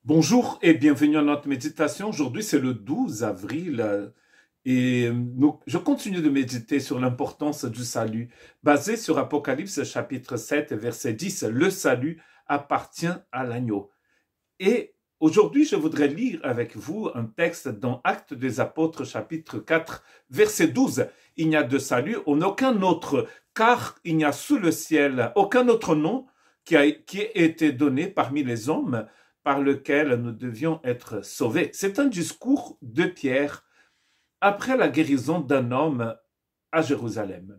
Bonjour et bienvenue à notre méditation. Aujourd'hui, c'est le 12 avril je continue de méditer sur l'importance du salut, basé sur Apocalypse chapitre 7, verset 10. Le salut appartient à l'agneau. Et aujourd'hui, je voudrais lire avec vous un texte dans Actes des Apôtres chapitre 4, verset 12. Il n'y a de salut en aucun autre, car il n'y a sous le ciel aucun autre nom qui a été donné parmi les hommes par lequel nous devions être sauvés. C'est un discours de Pierre après la guérison d'un homme à Jérusalem.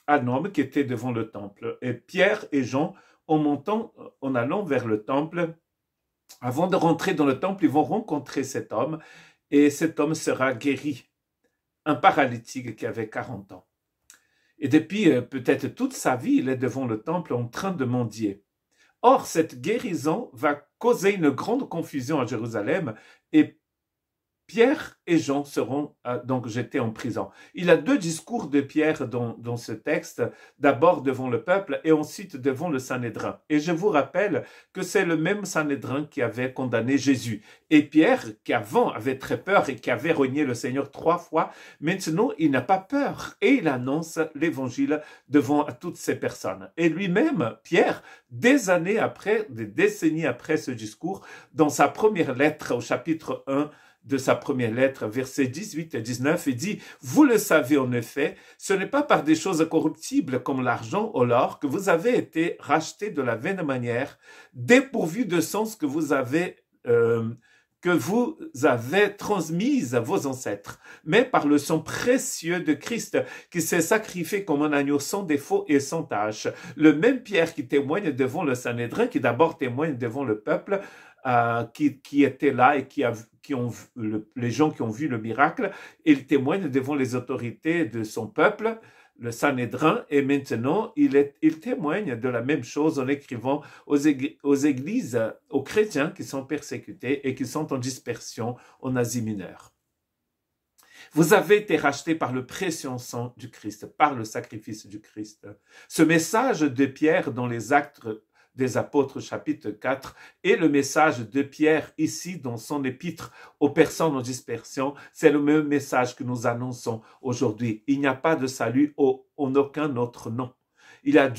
Un homme qui était devant le temple. Et Pierre et Jean, en allant vers le temple, avant de rentrer dans le temple, ils vont rencontrer cet homme et cet homme sera guéri. Un paralytique qui avait 40 ans. Et depuis peut-être toute sa vie, il est devant le temple en train de mendier. Or, cette guérison va causer une grande confusion à Jérusalem et Pierre et Jean seront donc jetés en prison. Il y a deux discours de Pierre dans ce texte, d'abord devant le peuple et ensuite devant le Sanhédrin. Et je vous rappelle que c'est le même Sanhédrin qui avait condamné Jésus. Et Pierre, qui avant avait très peur et qui avait renié le Seigneur 3 fois, maintenant il n'a pas peur et il annonce l'évangile devant toutes ces personnes. Et lui-même, Pierre, des années après, des décennies après ce discours, dans sa première lettre au chapitre 1, de sa première lettre, versets 18 et 19, il dit « Vous le savez en effet, ce n'est pas par des choses corruptibles comme l'argent ou l'or que vous avez été rachetés de la vaine manière, dépourvus de sens que vous avez transmise à vos ancêtres, mais par le sang précieux de Christ qui s'est sacrifié comme un agneau sans défaut et sans tache. » Le même Pierre qui témoigne devant le Sanhédrin, qui d'abord témoigne devant le peuple, qui étaient là et les gens qui ont vu le miracle, il témoigne devant les autorités de son peuple, le Sanhédrin, et maintenant il témoigne de la même chose en écrivant aux églises, aux chrétiens qui sont persécutés et qui sont en dispersion en Asie mineure. Vous avez été rachetés par le précieux sang du Christ, par le sacrifice du Christ. Ce message de Pierre dans les Actes des Apôtres chapitre 4 et le message de Pierre ici dans son épître aux personnes en dispersion, c'est le même message que nous annonçons aujourd'hui. Il n'y a pas de salut en aucun autre nom. Il y a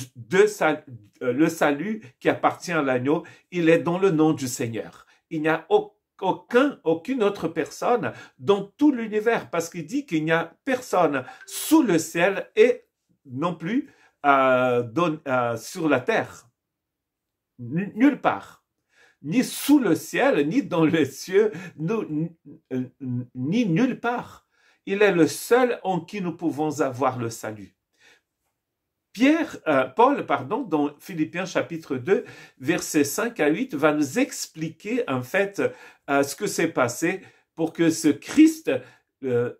le salut qui appartient à l'agneau, il est dans le nom du Seigneur. Il n'y a aucune autre personne dans tout l'univers, parce qu'il dit qu'il n'y a personne sous le ciel et non plus sur la terre. Nulle part, ni sous le ciel, ni dans les cieux, ni nulle part. Il est le seul en qui nous pouvons avoir le salut. Paul, dans Philippiens chapitre 2, versets 5 à 8, va nous expliquer en fait ce que s'est passé pour que ce Christ,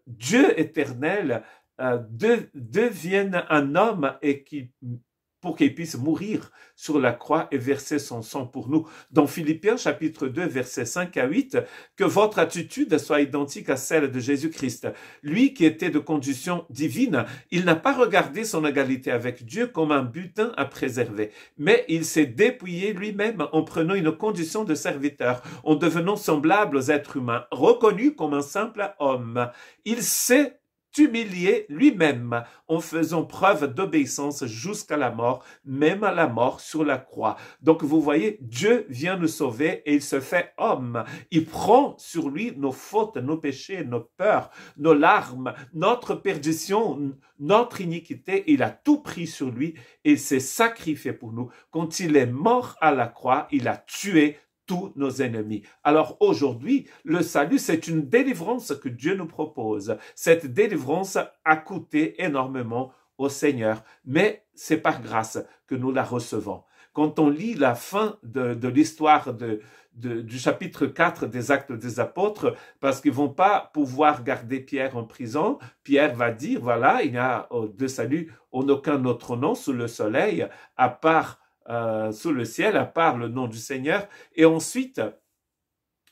Dieu éternel, devienne un homme et pour qu'il puisse mourir sur la croix et verser son sang pour nous. Dans Philippiens chapitre 2, versets 5 à 8, que votre attitude soit identique à celle de Jésus-Christ. Lui qui était de condition divine, il n'a pas regardé son égalité avec Dieu comme un butin à préserver, mais il s'est dépouillé lui-même en prenant une condition de serviteur, en devenant semblable aux êtres humains, reconnu comme un simple homme. Il s'est humilié lui-même en faisant preuve d'obéissance jusqu'à la mort, même à la mort sur la croix. Donc vous voyez, Dieu vient nous sauver et il se fait homme. Il prend sur lui nos fautes, nos péchés, nos peurs, nos larmes, notre perdition, notre iniquité. Il a tout pris sur lui et il s'est sacrifié pour nous. Quand il est mort à la croix, il a tué tous nos ennemis. Alors aujourd'hui, le salut, c'est une délivrance que Dieu nous propose. Cette délivrance a coûté énormément au Seigneur, mais c'est par grâce que nous la recevons. Quand on lit la fin de l'histoire du chapitre 4 des Actes des Apôtres, parce qu'ils ne vont pas pouvoir garder Pierre en prison, Pierre va dire, voilà, il n'y a de salut en aucun autre nom sous le soleil, à part sous le ciel, à part le nom du Seigneur. Et ensuite,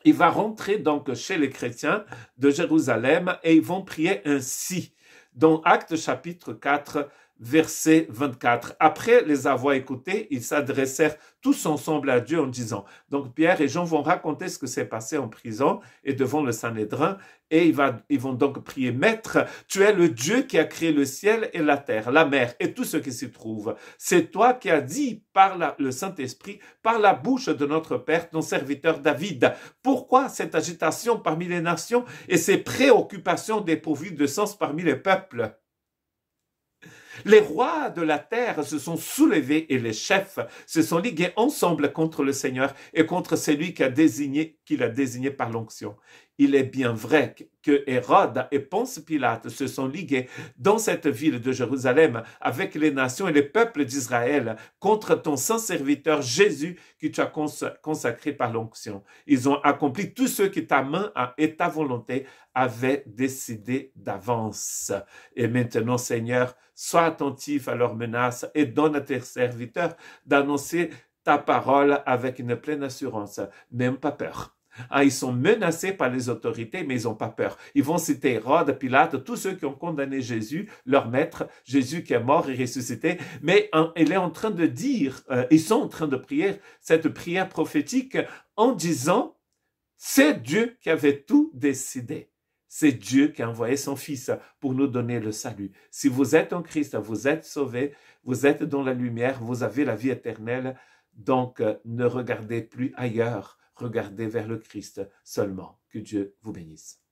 il va rentrer donc chez les chrétiens de Jérusalem et ils vont prier ainsi. Dans Actes chapitre 4, verset 24. Après les avoir écoutés, ils s'adressèrent tous ensemble à Dieu en disant, donc Pierre et Jean vont raconter ce que s'est passé en prison et devant le Sanhédrin, et ils vont donc prier, Maître, tu es le Dieu qui a créé le ciel et la terre, la mer et tout ce qui s'y trouve. C'est toi qui as dit par le Saint-Esprit, par la bouche de notre Père, ton serviteur David. Pourquoi cette agitation parmi les nations et ces préoccupations dépourvues de sens parmi les peuples? Les rois de la terre se sont soulevés et les chefs se sont ligués ensemble contre le Seigneur et contre celui qu'il a désigné par l'onction. Il est bien vrai que Hérode et Ponce Pilate se sont ligués dans cette ville de Jérusalem avec les nations et les peuples d'Israël contre ton saint serviteur Jésus que tu as consacré par l'onction. Ils ont accompli tout ce que ta main et ta volonté avaient décidé d'avance. Et maintenant, Seigneur, sois attentif à leurs menaces et donne à tes serviteurs d'annoncer ta parole avec une pleine assurance, même pas peur. Ils sont menacés par les autorités, mais ils n'ont pas peur. Ils vont citer Hérode, Pilate, tous ceux qui ont condamné Jésus, leur maître, Jésus qui est mort et ressuscité, mais il est en train de dire, ils sont en train de prier cette prière prophétique en disant, c'est Dieu qui avait tout décidé. C'est Dieu qui a envoyé son Fils pour nous donner le salut. Si vous êtes en Christ, vous êtes sauvés, vous êtes dans la lumière, vous avez la vie éternelle. Donc, ne regardez plus ailleurs, regardez vers le Christ seulement. Que Dieu vous bénisse.